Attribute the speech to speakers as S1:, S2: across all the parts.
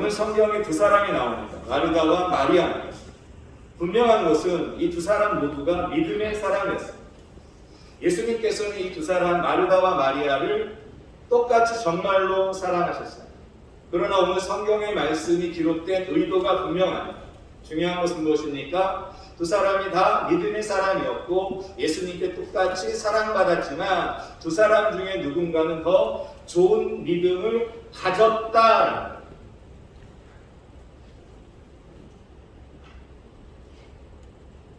S1: 오늘 성경에 두 사람이 나옵니다. 마르다와 마리아. 분명한 것은 이 두 사람 모두가 믿음의 사람이었습니다. 예수님께서는 이 두 사람 마르다와 마리아를 똑같이 정말로 사랑하셨어요. 그러나 오늘 성경의 말씀이 기록된 의도가 분명합니다. 중요한 것은 무엇입니까? 두 사람이 다 믿음의 사람이었고 예수님께 똑같이 사랑받았지만 두 사람 중에 누군가는 더 좋은 믿음을 가졌다라는 거예요.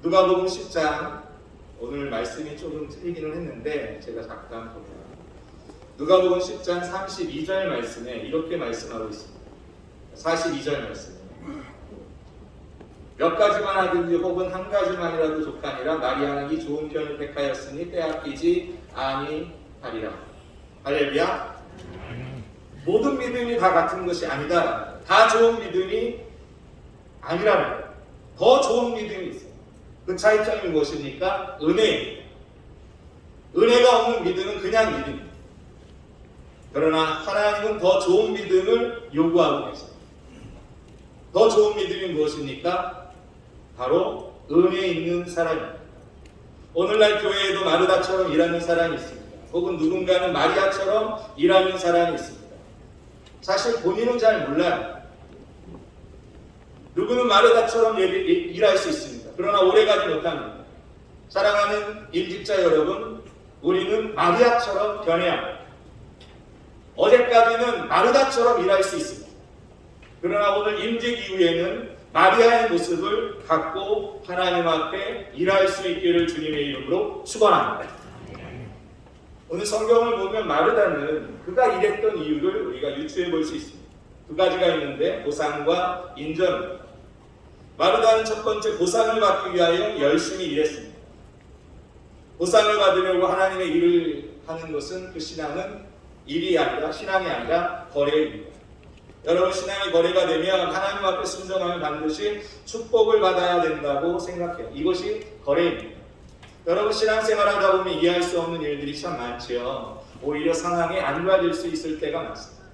S1: 누가복음 10장, 오늘 말씀이 조금 틀리기는 했는데 제가 잠깐 볼게요. 누가복음 10장 32절 말씀에 이렇게 말씀하고 있습니다. 42절 말씀에 몇 가지만 하든지 혹은 한 가지만이라도 족하니라 마리아는 이 좋은 편을 택하였으니 빼앗기지 아니하리라. 할렐루야. 모든 믿음이 다 같은 것이 아니다. 다 좋은 믿음이 아니라는 거예요. 더 좋은 믿음이 있어요. 그 차이점이 무엇입니까? 은혜. 은혜가 없는 믿음은 그냥 믿음입니다. 그러나 하나님은 더 좋은 믿음을 요구하고 계세요. 더 좋은 믿음이 무엇입니까? 바로 은혜 있는 사람입니다. 오늘날 교회에도 마르다처럼 일하는 사람이 있습니다. 혹은 누군가는 마리아처럼 일하는 사람이 있습니다. 사실 본인은 잘 몰라요. 누구는 마르다처럼 일할 수 있습니다. 그러나 오래가지 못합니다. 사랑하는 임직자 여러분, 우리는 마리아처럼 변해야 합니다. 어제까지는 마르다처럼 일할 수 있습니다. 그러나 오늘 임직 이후에는 마리아의 모습을 갖고 하나님 앞에 일할 수 있기를 주님의 이름으로 축원합니다. 오늘 성경을 보면 마르다는 그가 일했던 이유를 우리가 유추해 볼 수 있습니다. 두 가지가 있는데 보상과 인정입니다. 마르다는 첫 번째 보상을 받기 위하여 열심히 일했습니다. 보상을 받으려고 하나님의 일을 하는 것은 그 신앙은 일이 아니라 신앙이 아니라 거래입니다. 여러분 신앙이 거래가 되면 하나님 앞에 순종하면 반드시 축복을 받아야 된다고 생각해요. 이것이 거래입니다. 여러분 신앙생활 하다 보면 이해할 수 없는 일들이 참 많죠. 오히려 상황에 안 맞을 수 있을 때가 많습니다.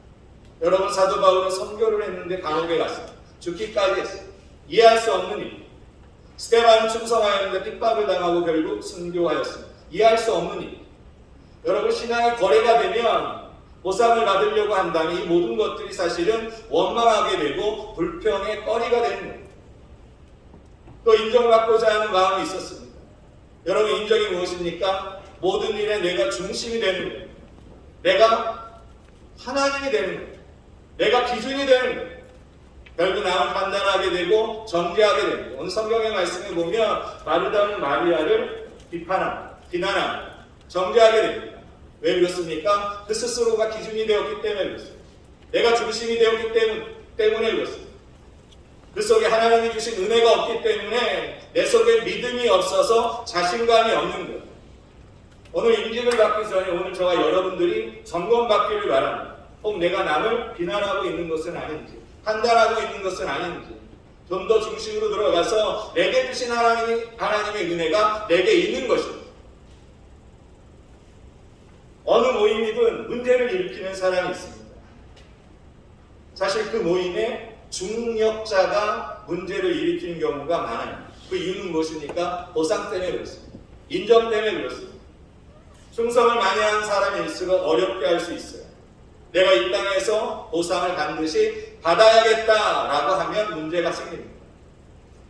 S1: 여러분 사도 바울은 선교를 했는데 감옥에 갔습니다. 죽기까지 했어요. 이해할 수 없는 일. 스데반은 충성하였는데 핍박을 당하고 결국 순교하였습니다. 이해할 수 없는 일. 여러분 신앙이 거래가 되면 보상을 받으려고 한다면 이 모든 것들이 사실은 원망하게 되고 불평의 거리가 되는 거예요. 또 인정받고자 하는 마음이 있었습니다. 여러분 인정이 무엇입니까? 모든 일에 내가 중심이 되는 거예요. 내가 하나님이 되는 거예요. 내가 기준이 되는 거예요. 결국 남을 판단하게 되고 정죄하게 됩니다. 오늘 성경의 말씀을 보면 마르다는 마리아를 비난합니다. 정죄하게 됩니다. 왜 그렇습니까? 그 스스로가 기준이 되었기 때문에 그렇습니다. 내가 중심이 되었기 때문에 그렇습니다. 그 속에 하나님이 주신 은혜가 없기 때문에 내 속에 믿음이 없어서 자신감이 없는 거예요. 오늘 임직을 받기 전에 오늘 저와 여러분들이 점검받기를 바랍니다. 혹 내가 남을 비난하고 있는 것은 아닌지 판단하고 있는 것은 아닌지 좀 더 중심으로 들어가서 내게 주신 하나님의 은혜가 내게 있는 것입니다. 어느 모임이든 문제를 일으키는 사람이 있습니다. 사실 그 모임에 중력자가 문제를 일으키는 경우가 많아요. 그 이유는 무엇입니까? 보상 때문에 그렇습니다. 인정 때문에 그렇습니다. 충성을 많이 하는 사람일수록 어렵게 할 수 있어요. 내가 이 땅에서 보상을 반드시 받아야겠다라고 하면 문제가 생깁니다.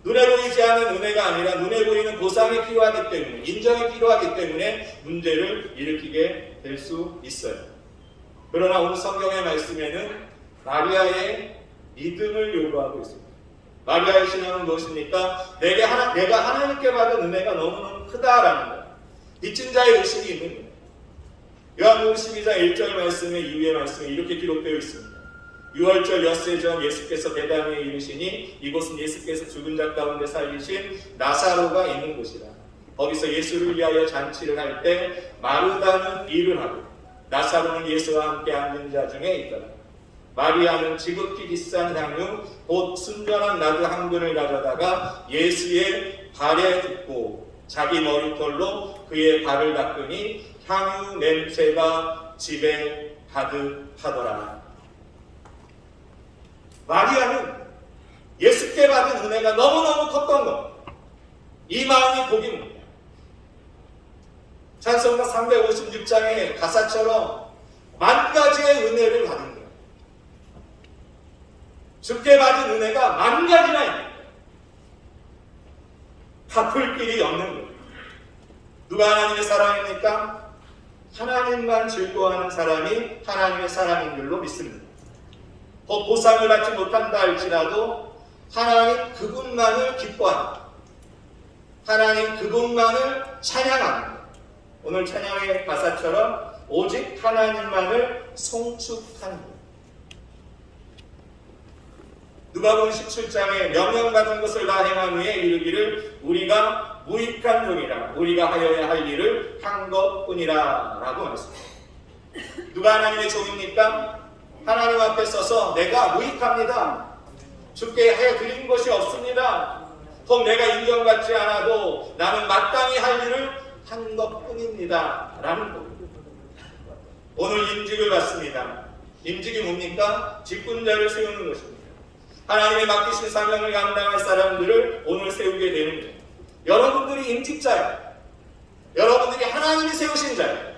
S1: 눈에 보이지 않는 은혜가 아니라 눈에 보이는 보상이 필요하기 때문에 인정이 필요하기 때문에 문제를 일으키게 될 수 있어요. 그러나 오늘 성경의 말씀에는 마리아의 믿음을 요구하고 있습니다. 마리아의 신앙은 무엇입니까? 내가 하나님께 받은 은혜가 너무너무 크다라는 거예요. 빚진 자의 의식이 있는 거예요. 요한복음 12장 1절 말씀에 이후의 말씀에 이렇게 기록되어 있습니다. 6월절 엿새 전 예수께서 베다니에 이르시니 이곳은 예수께서 죽은 자 가운데 살리신 나사로가 있는 곳이라. 거기서 예수를 위하여 잔치를 할 때 마르다는 일을 하고 나사로는 예수와 함께 앉은 자 중에 있더라. 마리아는 지극히 비싼 향유 곧 순전한 나드 한 근을 가져다가 예수의 발에 붓고 자기 머리털로 그의 발을 닦으니 향유 냄새가 집에 가득하더라. 마리아는 예수께 받은 은혜가 너무너무 컸던 것. 이 마음이 복입니다. 찬송가 356장의 가사처럼 만 가지의 은혜를 받은 거예요. 주께 받은 은혜가 만 가지나 있는 거예요. 갚을 길이 없는 거예요. 누가 하나님의 사람입니까? 하나님만 즐거워하는 사람이 하나님의 사람인 줄로 믿습니다. 더 보상을 받지 못한다 할지라도 하나님 그분만을 기뻐합니다. 하나님 그분만을 찬양합니다. 오늘 찬양의 가사처럼 오직 하나님만을 송축하는 것. 누가복음 17장에 명령받은 것을 다 행한 후에 이르기를 우리가 무익한 종이라 우리가 하여야 할 일을 한 것뿐이라 라고 말씀합니다. 누가 하나님의 종입니까? 하나님 앞에 서서 내가 무익합니다. 주께 해드린 것이 없습니다. 혹 내가 인정받지 않아도 나는 마땅히 할 일을 한 것뿐입니다 라는 겁니다. 오늘 임직을 받습니다. 임직이 뭡니까? 직분자를 세우는 것입니다. 하나님의 맡기신 사명을 감당할 사람들을 오늘 세우게 되는 거예요. 여러분들이 임직자예요. 여러분들이 하나님이 세우신 자예요.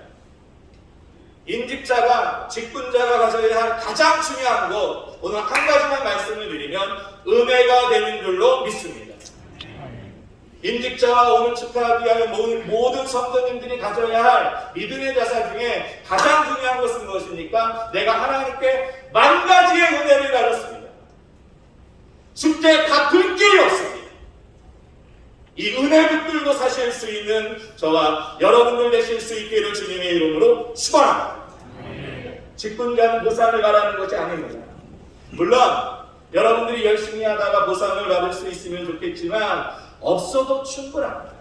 S1: 임직자가, 직분자가 가져야 할 가장 중요한 것, 오늘 한 가지만 말씀을 드리면 은혜가 되는 줄로 믿습니다. 임직자와 오늘 축하하기 위하여 모든 성도님들이 가져야 할 믿음의 자산 중에 가장 중요한 것은 무엇입니까? 내가 하나님께 만 가지의 은혜를 가졌습니다. 주께 갚을 길이 없습니다. 이 은혜 붙들고 사실 수 있는 저와 여러분들 되실 수 있기를 주님의 이름으로 축원합니다. 직분자는 보상을 바라는 것이 아닙니다. 물론 여러분들이 열심히 하다가 보상을 받을 수 있으면 좋겠지만 없어도 충분합니다.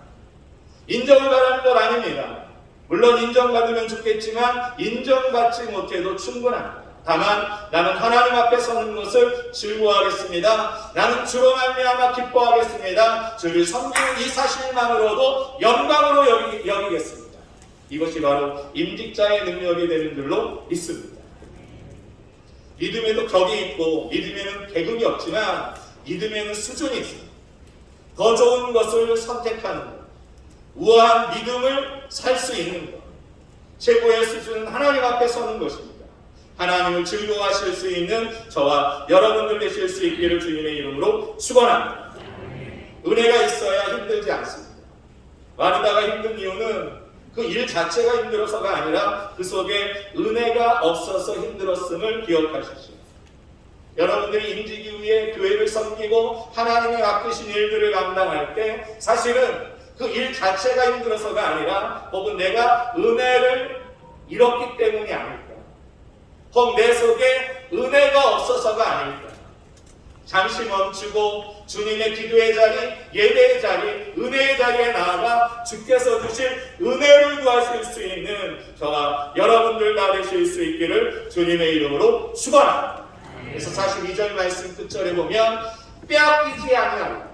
S1: 인정을 바라는 것 아닙니다. 물론 인정받으면 좋겠지만 인정받지 못해도 충분합니다. 다만 나는 하나님 앞에 서는 것을 즐거워하겠습니다. 나는 주로 말미암아 기뻐하겠습니다. 주를 섬기는 이 사실만으로도 영광으로 여기겠습니다. 이것이 바로 임직자의 능력이 되는 줄로 믿습니다. 믿음에도 격이 있고 믿음에는 계급이 없지만 믿음에는 수준이 있습니다. 더 좋은 것을 선택하는 것, 우아한 믿음을 살 수 있는 것, 최고의 수준은 하나님 앞에 서는 것입니다. 하나님을 즐거워하실 수 있는 저와 여러분들 되실 수 있기를 주님의 이름으로 축원합니다. 은혜가 있어야 힘들지 않습니다. 마르다가 힘든 이유는 그 일 자체가 힘들어서가 아니라 그 속에 은혜가 없어서 힘들었음을 기억하십시오. 여러분들이 임직 이후에 교회를 섬기고 하나님의 맡기신 일들을 감당할 때 사실은 그 일 자체가 힘들어서가 아니라 혹은 내가 은혜를 잃었기 때문이 아닐까, 혹 내 속에 은혜가 없어서가 아닐까. 잠시 멈추고 주님의 기도의 자리, 예배의 자리, 은혜의 자리에 나아가 주께서 주실 은혜를 구하실 수 있는 저와 여러분들 다 되실 수 있기를 주님의 이름으로 축원합니다. 그래서 42절 말씀 끝절에 보면 빼앗기지 아니하리라.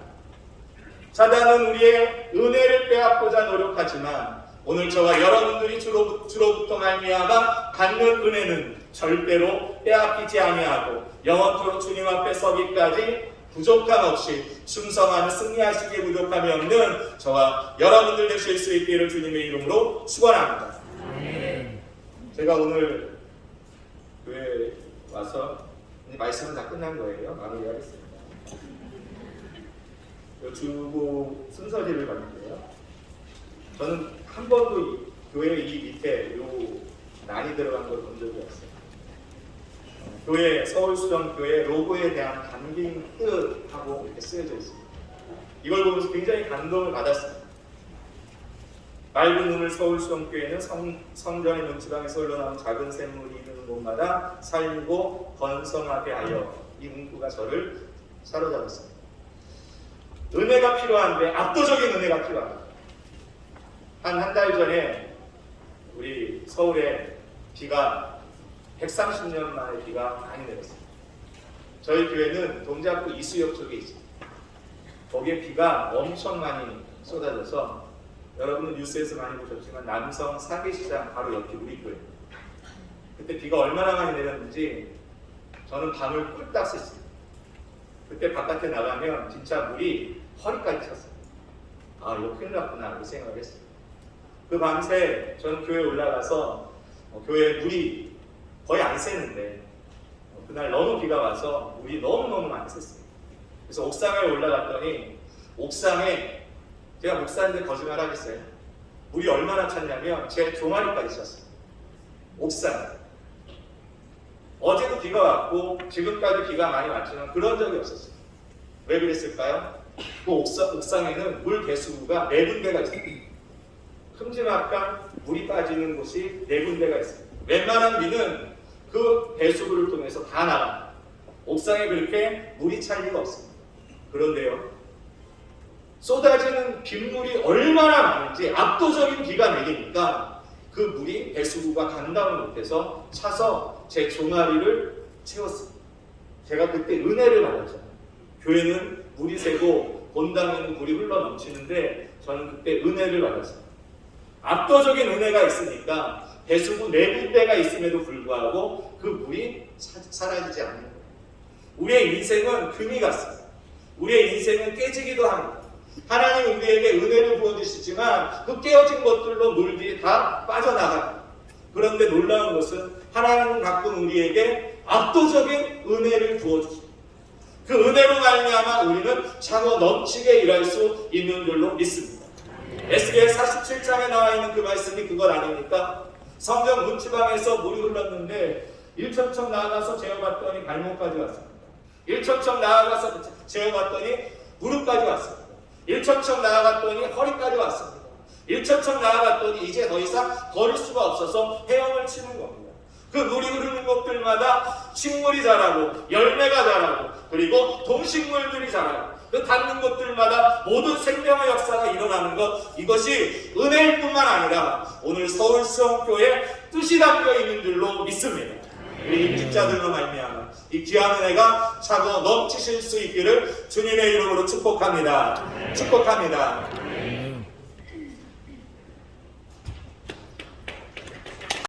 S1: 사단은 우리의 은혜를 빼앗고자 노력하지만 오늘 저와 여러분들이 주로부터 말미암아 받는 은혜는 절대로 빼앗기지 아니하고 영원토록 주님 앞에 서기까지 부족함 없이 충성하는 승리하시기에 부족함이 없는 저와 여러분들 되실 수 있기를 주님의 이름으로 축원합니다. 제가 오늘 교회에 와서 말씀은 다 끝난 거예요. 마무리하겠습니다. 주보 순서지를 봤는데요. 저는 한 번도 교회 이 밑에 요 난이 들어간 걸 본 적이 없어요. 교회, 서울수정교회 로고에 대한 담긴 뜻하고 이렇게 쓰여져 있습니다. 이걸 보면서 굉장히 감동을 받았습니다. 맑은 눈을 서울수정교회는 성전의 문지방에서 흘러나온 작은 샘물이 있는 곳마다 살고 건성하게 하여, 이 문구가 저를 사로잡았습니다. 은혜가 필요한데 압도적인 은혜가 필요합니다. 한 달 전에 우리 서울에 비가 130년 만에 비가 많이 내렸습니다. 저희 교회는 동작구 이수역 쪽에 있습니다. 거기에 비가 엄청 많이 쏟아져서 여러분은 뉴스에서 많이 보셨지만 남성 사계시장 바로 옆이 우리 교회입니다. 그때 비가 얼마나 많이 내렸는지 저는 밤을 꿀딱 샜습니다. 그때 바깥에 나가면 진짜 물이 허리까지 찼어요. 아, 이거 큰일 났구나 이렇게 생각을 했어요. 그 밤새 저는 교회에 올라가서 교회에 물이 거의 안 새는데 그날 너무 비가 와서 물이 너무너무 많이 샜어요. 그래서 옥상에 올라갔더니 옥상에 제가 목사인데 거짓말 하겠어요? 물이 얼마나 찼냐면 제 종아리까지 찼어요. 옥상에. 어제도 비가 왔고 지금까지 비가 많이 왔지만 그런 적이 없었어요. 왜 그랬을까요? 그 옥상에는 물 배수구가 4군데가 있어요. 큼지막한 물이 빠지는 곳이 4군데가 있어요. 웬만한 비는 그 배수구를 통해서 다 나갑니다. 옥상에 그렇게 물이 찰 리가 없습니다. 그런데요, 쏟아지는 빗물이 얼마나 많은지 압도적인 비가 내리니까 그 물이 배수구가 감당을 못해서 차서 제 종아리를 채웠습니다. 제가 그때 은혜를 받았잖아요. 교회는 물이 새고 본당에는 물이 흘러 넘치는데 저는 그때 은혜를 받았어요. 압도적인 은혜가 있으니까 배수구 4군데가 있음에도 불구하고 그 물이 사라지지 않는 거예요. 우리의 인생은 금이 같습니다. 우리의 인생은 깨지기도 합니다. 하나님 우리에게 은혜를 부어주시지만 그 깨어진 것들로 물들이 다 빠져나갑니다. 그런데 놀라운 것은 하나님은 가끔 우리에게 압도적인 은혜를 부어주십니다. 그 은혜로 말미암아 우리는 차고 넘치게 일할 수 있는 줄로 믿습니다. 에스겔 47장에 나와 있는 그 말씀이 그것 아닙니까? 성전 문지방에서 물이 흘렀는데 1천척 나아가서 재어봤더니 발목까지 왔습니다. 1천척 나아가서 재어봤더니 무릎까지 왔습니다. 1천척 나아갔더니 허리까지 왔습니다. 1천척 나아갔더니 이제 더 이상 걸을 수가 없어서 헤엄을 치는 겁니다. 그 물이 흐르는 곳들마다 식물이 자라고 열매가 자라고 그리고 동식물들이 자라고 그 닿는 곳들마다 모든 생명의 역사가 일어나는 것, 이것이 은혜일 뿐만 아니라 오늘 서울수영교회 뜻이 담겨 있는 줄로 믿습니다. 우리 임직자들로 말미암아 이 귀한 은혜가 차고 넘치실 수 있기를 주님의 이름으로 축복합니다. 축복합니다.